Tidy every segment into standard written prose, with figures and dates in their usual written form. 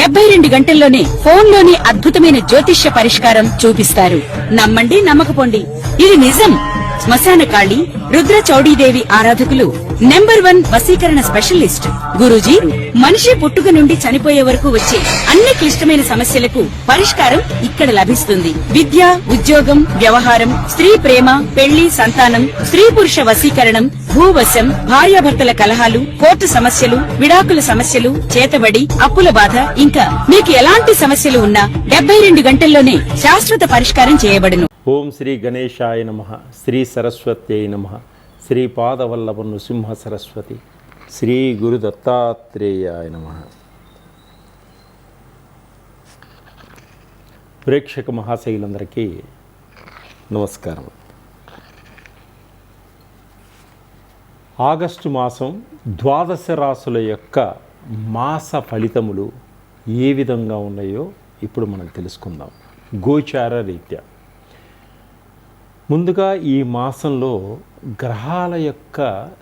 72 గంటల్లోనే ఫోన్లోని అద్భుతమైన జ్యోతిష్య పరిష్కారం చూపిస్తారు. నమ్మండి, నమ్మకపోండి, ఇది నిజం. శ్మశాన కాళి రుద్ర చౌడీదేవి ఆరాధకులు నంబర్ 1 వశీకరణ స్పెషలిస్ట్. గురూజీ మనిషి పుట్టుక నుండి చనిపోయే వరకు వచ్చే అన్ని క్లిష్టమైన సమస్యలకు పరిష్కారం ఇక్కడ లభిస్తుంది. విద్య, ఉద్యోగం, వ్యవహారం, స్త్రీ ప్రేమ, పెళ్లి, సంతానం, స్త్రీ పురుష వశీకరణం, భూవశం, భార్యాభర్తల కలహాలు, కోర్టు సమస్యలు, విడాకుల సమస్యలు, చేతబడి, అప్పుల బాధ, ఇంకా మీకు ఎలాంటి సమస్యలు ఉన్నా 72 గంటల్లోనే శాశ్వత పరిష్కారం చేయబడును. ఓం శ్రీ గణేశాయ నమః. శ్రీ సరస్వత్యై నమః. శ్రీ పాదవల్లభ నృసింహ సరస్వతి. శ్రీ గురు దత్తాత్రేయాయ నమః. ప్రేక్షక మహాశైలందరికీ నమస్కారం. ఆగస్టు మాసం 12 రాసుల యొక్క మాస ఫలితములు ఏ విధంగా ఉన్నాయో ఇప్పుడు మనం తెలుసుకుందాం గోచార రీత్యా. ముందుగా ఈ మాసంలో గ్రహాల యొక్క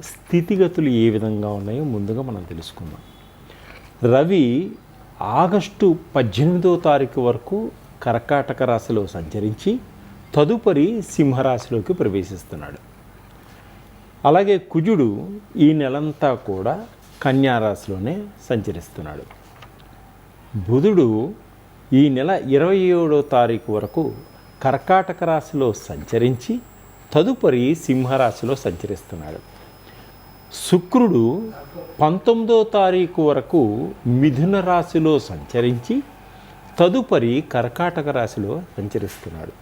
స్థితిగతులు ఏ విధంగా ఉన్నాయో ముందుగా మనం తెలుసుకుందాం. రవి ఆగస్టు 18వ తారీఖు వరకు కర్కాటక రాశిలో సంచరించి తదుపరి సింహరాశిలోకి ప్రవేశిస్తున్నాడు. అలాగే కుజుడు ఈ నెలంతా కూడా కన్యారాశిలోనే సంచరిస్తున్నాడు. బుధుడు ఈ నెల 27వ తారీఖు వరకు కర్కాటక రాశిలో సంచరించి తదుపరి సింహరాశిలో సంచరిస్తున్నాడు. శుక్రుడు 19వ తారీఖు వరకు మిథున రాశిలో సంచరించి తదుపరి కర్కాటక రాశిలో సంచరిస్తున్నాడు.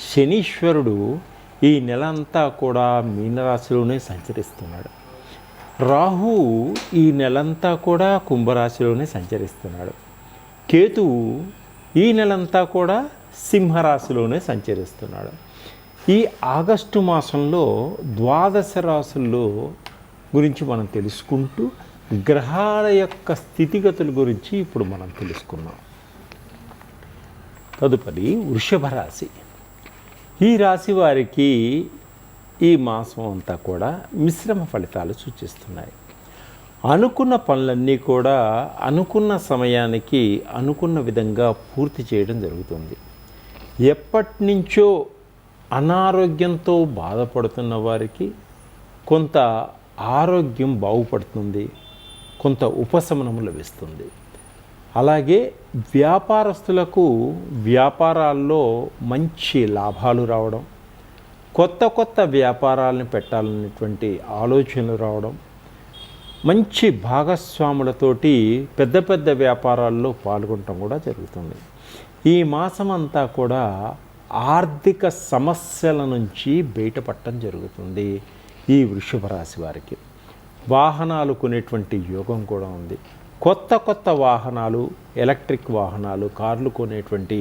శనీశ్వరుడు ఈ నెల అంతా కూడా మీనరాశిలోనే సంచరిస్తున్నాడు. రాహువు ఈ నెలంతా కూడా కుంభరాశిలోనే సంచరిస్తున్నాడు. కేతువు ఈ నెలంతా కూడా సింహరాశిలోనే సంచరిస్తున్నాడు. ఈ ఆగస్టు మాసంలో 12 రాశుల్లో గురించి మనం తెలుసుకుంటూ గ్రహాల యొక్క స్థితిగతుల గురించి ఇప్పుడు మనం తెలుసుకున్నాం. తదుపరి వృషభ రాశి. ఈ రాశి వారికి ఈ మాసం అంతా కూడా మిశ్రమ ఫలితాలు సూచిస్తున్నాయి. అనుకున్న పనులన్నీ కూడా అనుకున్న సమయానికి అనుకున్న విధంగా పూర్తి చేయడం జరుగుతుంది. ఎప్పటి నుంచో అనారోగ్యంతో బాధపడుతున్న వారికి కొంత ఆరోగ్యం బాగుపడుతుంది, కొంత ఉపశమనం లభిస్తుంది. అలాగే వ్యాపారస్తులకు వ్యాపారాల్లో మంచి లాభాలు రావడం, కొత్త కొత్త వ్యాపారాలను పెట్టాలనేటువంటి ఆలోచనలు రావడం, మంచి భాగస్వాములతోటి పెద్ద పెద్ద వ్యాపారాల్లో పాల్గొనడం కూడా జరుగుతుంది. ఈ మాసం అంతా కూడా ఆర్థిక సమస్యల నుంచి బయటపడటం జరుగుతుంది. ఈ వృషభ రాశి వారికి వాహనాలు కొనేటువంటి యోగం కూడా ఉంది. కొత్త కొత్త వాహనాలు, ఎలక్ట్రిక్ వాహనాలు, కార్లు కొనేటువంటి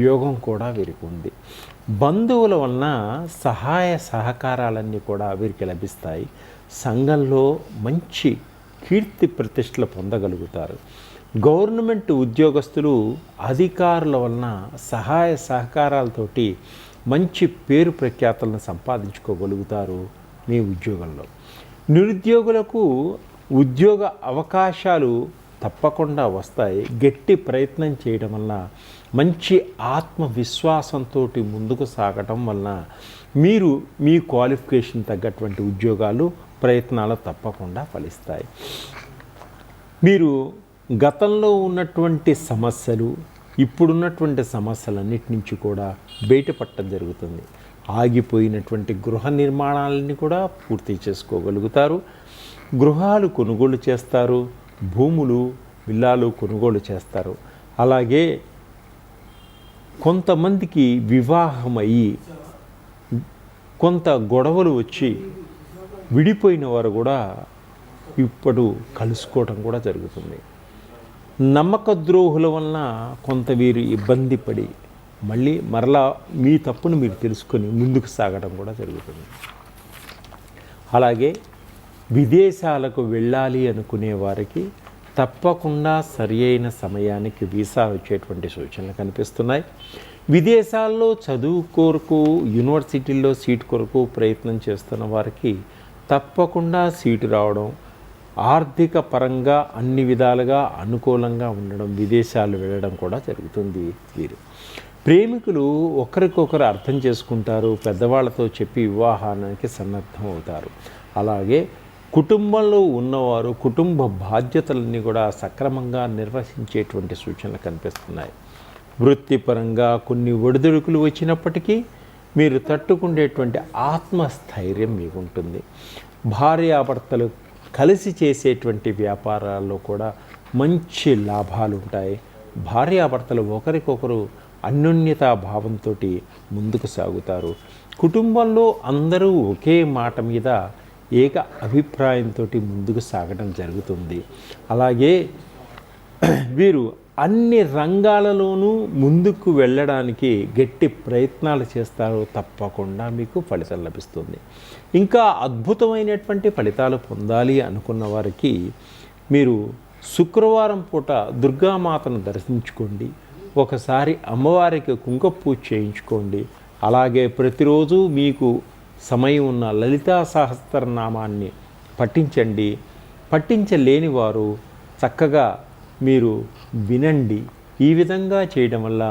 యోగం కూడా వీరికి ఉంది. బంధువుల వలన సహాయ సహకారాలన్నీ కూడా వీరికి లభిస్తాయి. సంఘంలో మంచి కీర్తి ప్రతిష్టలు పొందగలుగుతారు. గవర్నమెంట్ ఉద్యోగస్తులు అధికారుల వలన సహాయ సహకారాలతోటి మంచి పేరు ప్రఖ్యాతులను సంపాదించుకోగలుగుతారు మీ ఉద్యోగంలో. నిరుద్యోగులకు ఉద్యోగ అవకాశాలు తప్పకుండా వస్తాయి. గట్టి ప్రయత్నం చేయడం వల్ల, మంచి ఆత్మవిశ్వాసంతో ముందుకు సాగటం వలన మీరు మీ క్వాలిఫికేషన్ తగ్గటువంటి ఉద్యోగాలు, ప్రయత్నాలు తప్పకుండా ఫలిస్తాయి. మీరు గతంలో ఉన్నటువంటి సమస్యలు, ఇప్పుడున్నటువంటి సమస్యలన్నిటి నుంచి కూడా బయటపడటం జరుగుతుంది. ఆగిపోయినటువంటి గృహ నిర్మాణాలని కూడా పూర్తి చేసుకోగలుగుతారు. గృహాలు కొనుగోలు చేస్తారు, భూములు, విల్లాలు కొనుగోలు చేస్తారు. అలాగే కొంతమందికి వివాహమయ్యి కొంత గొడవలు వచ్చి విడిపోయిన వారు కూడా ఇప్పుడు కలుసుకోవటం కూడా జరుగుతుంది. నమ్మక ద్రోహుల వలన కొంత వీరు ఇబ్బంది పడి మరలా మీ తప్పును మీరు తెలుసుకొని ముందుకు సాగడం కూడా జరుగుతుంది. అలాగే విదేశాలకు వెళ్ళాలి అనుకునే వారికి తప్పకుండా సరి అయిన సమయానికి వీసా వచ్చేటువంటి సూచనలు కనిపిస్తున్నాయి. విదేశాల్లో చదువు కొరకు, యూనివర్సిటీల్లో సీట్ కొరకు ప్రయత్నం చేస్తున్న వారికి తప్పకుండా సీటు రావడం, ఆర్థిక పరంగా అన్ని విధాలుగా అనుకూలంగా ఉండడం, విదేశాలు వెళ్ళడం కూడా జరుగుతుంది. వీరు ప్రేమికులు ఒకరికొకరు అర్థం చేసుకుంటారు, పెద్దవాళ్ళతో చెప్పి వివాహానికి సన్నద్ధం అవుతారు. అలాగే కుటుంబంలో ఉన్నవారు కుటుంబ బాధ్యతలన్నీ కూడా సక్రమంగా నిర్వహించేటువంటి సూచనలు కనిపిస్తున్నాయి. వృత్తిపరంగా కొన్ని ఒడిదుడుకులు వచ్చినప్పటికీ మీరు తట్టుకునేటువంటి ఆత్మస్థైర్యం మీకు ఉంటుంది. భార్యాభర్తలు కలిసి చేసేటువంటి వ్యాపారాల్లో కూడా మంచి లాభాలు ఉంటాయి. భార్యాభర్తలు ఒకరికొకరు అన్యోన్యతా భావంతో ముందుకు సాగుతారు. కుటుంబంలో అందరూ ఒకే మాట మీద ఏక అభిప్రాయంతో ముందుకు సాగడం జరుగుతుంది. అలాగే వీరు అన్ని రంగాలలోనూ ముందుకు వెళ్ళడానికి గట్టి ప్రయత్నాలు చేస్తారు. తప్పకుండా మీకు ఫలితం లభిస్తుంది. ఇంకా అద్భుతమైనటువంటి ఫలితాలు పొందాలి అనుకున్న వారికి మీరు శుక్రవారం పూట దుర్గామాతను దర్శించుకోండి. ఒకసారి అమ్మవారికి కుంకుమ పూజ చేయించుకోండి. అలాగే ప్రతిరోజు మీకు సమయం ఉన్న లలితా సహస్రనామాన్ని పఠించండి. పఠించలేని వారు చక్కగా మీరు వినండి. ఈ విధంగా చేయడం వల్ల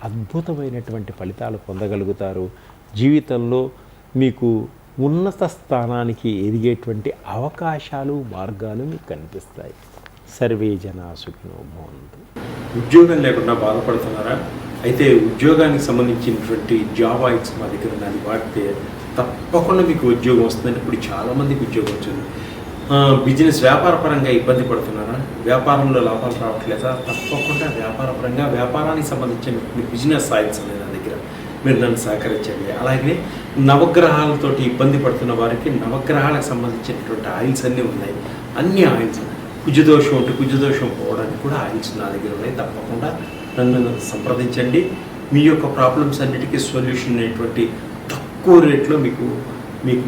అద్భుతమైనటువంటి ఫలితాలు పొందగలుగుతారు. జీవితంలో మీకు ఉన్నత స్థానానికి ఎదిగేటువంటి అవకాశాలు, మార్గాలు మీకు కనిపిస్తాయి. సర్వే జనా సుఖినో భవంతు. ఉద్యోగం లేకుండా బాధపడుతున్నారా? అయితే ఉద్యోగానికి సంబంధించినటువంటి జాబ్ ఆయిల్స్ మా దగ్గర ఉన్నది వాడితే తప్పకుండా మీకు ఉద్యోగం వస్తుందని. ఇప్పుడు చాలామందికి ఉద్యోగం వచ్చింది. బిజినెస్ వ్యాపారపరంగా ఇబ్బంది పడుతున్నారా? వ్యాపారంలో లాభాలు రావట్లేదా? తప్పకుండా వ్యాపారపరంగా వ్యాపారానికి సంబంధించిన బిజినెస్ ఆయిల్స్ ఉన్నాయి నా దగ్గర. మీరు నన్ను సహకరించండి. అలాగే నవగ్రహాలతోటి ఇబ్బంది పడుతున్న వారికి నవగ్రహాలకు సంబంధించినటువంటి ఆయిల్స్ అన్నీ ఉన్నాయి. అన్ని ఆయిల్స్, కుజదోషం ఉంటే కుజదోషం పోవడానికి కూడా ఆయిల్స్ నా దగ్గర ఉన్నాయి. తప్పకుండా నన్ను సంప్రదించండి. మీ యొక్క ప్రాబ్లమ్స్ అన్నిటికీ సొల్యూషన్ అనేటువంటి తక్కువ రేట్లో మీకు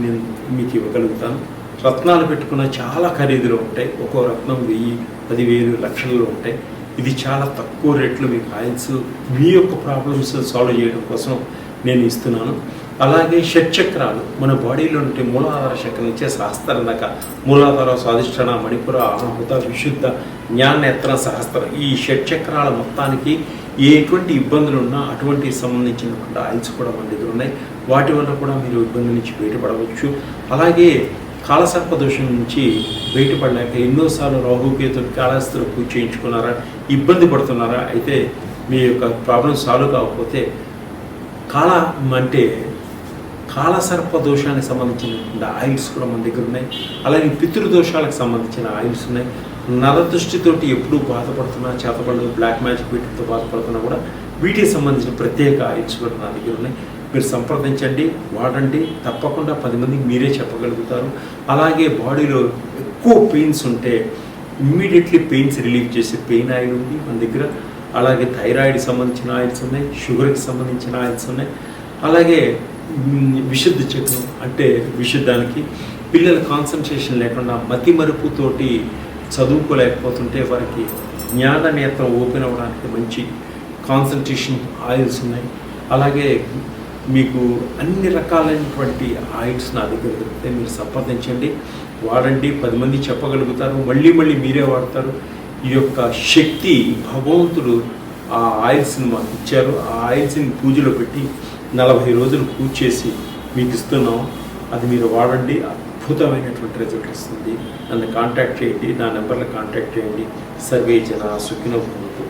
నేను ఇవ్వగలుగుతాను. రత్నాలు పెట్టుకున్న చాలా ఖరీదులో ఉంటాయి. ఒక్కో రత్నం 1000, 10,000, లక్షల్లో ఉంటాయి. ఇది చాలా తక్కువ రేట్లో మీకు ఆయిల్స్ మీ యొక్క ప్రాబ్లమ్స్ సాల్వ్ చేయడం కోసం నేను ఇస్తున్నాను. అలాగే షట్చక్రాలు మన బాడీలో ఉంటే మూలాధార చక్రం నుంచే సహస్ర దాకా, మూలాధార, స్వాధిష్టాన, మణిపుర, అనాహుత, విశుద్ధ, జ్ఞానేత్ర, సహస్ర, ఈ షట్చక్రాల మొత్తానికి ఎటువంటి ఇబ్బందులు ఉన్నా అటువంటి సంబంధించినటువంటి ఆయిల్స్ కూడా మన దగ్గర ఉన్నాయి. వాటి వల్ల కూడా మీరు ఇబ్బంది నుంచి బయటపడవచ్చు. అలాగే కాలసర్ప దోషం నుంచి బయటపడలేక ఎన్నోసార్లు రాహుకేతు కాళహస్తిలో పూజ చేయించుకున్నారా? ఇబ్బంది పడుతున్నారా? అయితే మీ యొక్క ప్రాబ్లం సాల్వ్ కాకపోతే కాలసర్ప దోషానికి సంబంధించిన ఆయిల్స్ కూడా మన దగ్గర ఉన్నాయి. అలాగే పితృదోషాలకు సంబంధించిన ఆయిల్స్ ఉన్నాయి. నరదృష్టితోటి ఎప్పుడూ బాధపడుతున్నా, చేతపడదు, బ్లాక్ మ్యాజిక్ వీటితో బాధపడుతున్నా కూడా వీటికి సంబంధించిన ప్రత్యేక ఆయిల్స్ కూడా నా దగ్గర ఉన్నాయి. మీరు సంప్రదించండి, వాడండి. తప్పకుండా 10 మందికి మీరే చెప్పగలుగుతారు. అలాగే బాడీలో ఎక్కువ పెయిన్స్ ఉంటే ఇమ్మీడియట్లీ పెయిన్స్ రిలీఫ్ చేసే పెయిన్ ఆయిల్ ఉంది మన దగ్గర. అలాగే థైరాయిడ్కి సంబంధించిన ఆయిల్స్ ఉన్నాయి, షుగర్కి సంబంధించిన ఆయిల్స్ ఉన్నాయి. అలాగే విశుద్ధ చక్రం అంటే విశుద్ధానికి, పిల్లల కాన్సన్ట్రేషన్ లేకుండా మతి మరుపుతోటి చదువుకోలేకపోతుంటే వారికి జ్ఞాన నేత్రం ఓపెన్ అవ్వడానికి మంచి కాన్సన్ట్రేషన్ ఆయిల్స్ ఉన్నాయి. అలాగే మీకు అన్ని రకాలైనటువంటి ఆయిల్స్ నా దగ్గర దొరుకుతాయి. మీరు సంప్రదించండి, వాడండి. 10 మంది చెప్పగలుగుతారు, మళ్ళీ మీరే వాడతారు. ఈ యొక్క శక్తి భగవంతుడు ఆ ఆయిల్స్ని మాకు ఇచ్చారు. ఆ ఆయిల్స్ని పూజలో పెట్టి 40 రోజులు పూజ చేసి మీకు ఇస్తున్నాం. అది మీరు వాడండి, అద్భుతమైనటువంటి రిజల్ట్ వస్తుంది. నన్ను కాంటాక్ట్ చేయండి, నా నెంబర్లో కాంటాక్ట్ చేయండి. సర్వే జన సుఖినో భవంతు.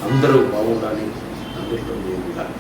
అందరూ బాగుండాలి, అందరితో ఉండాలి.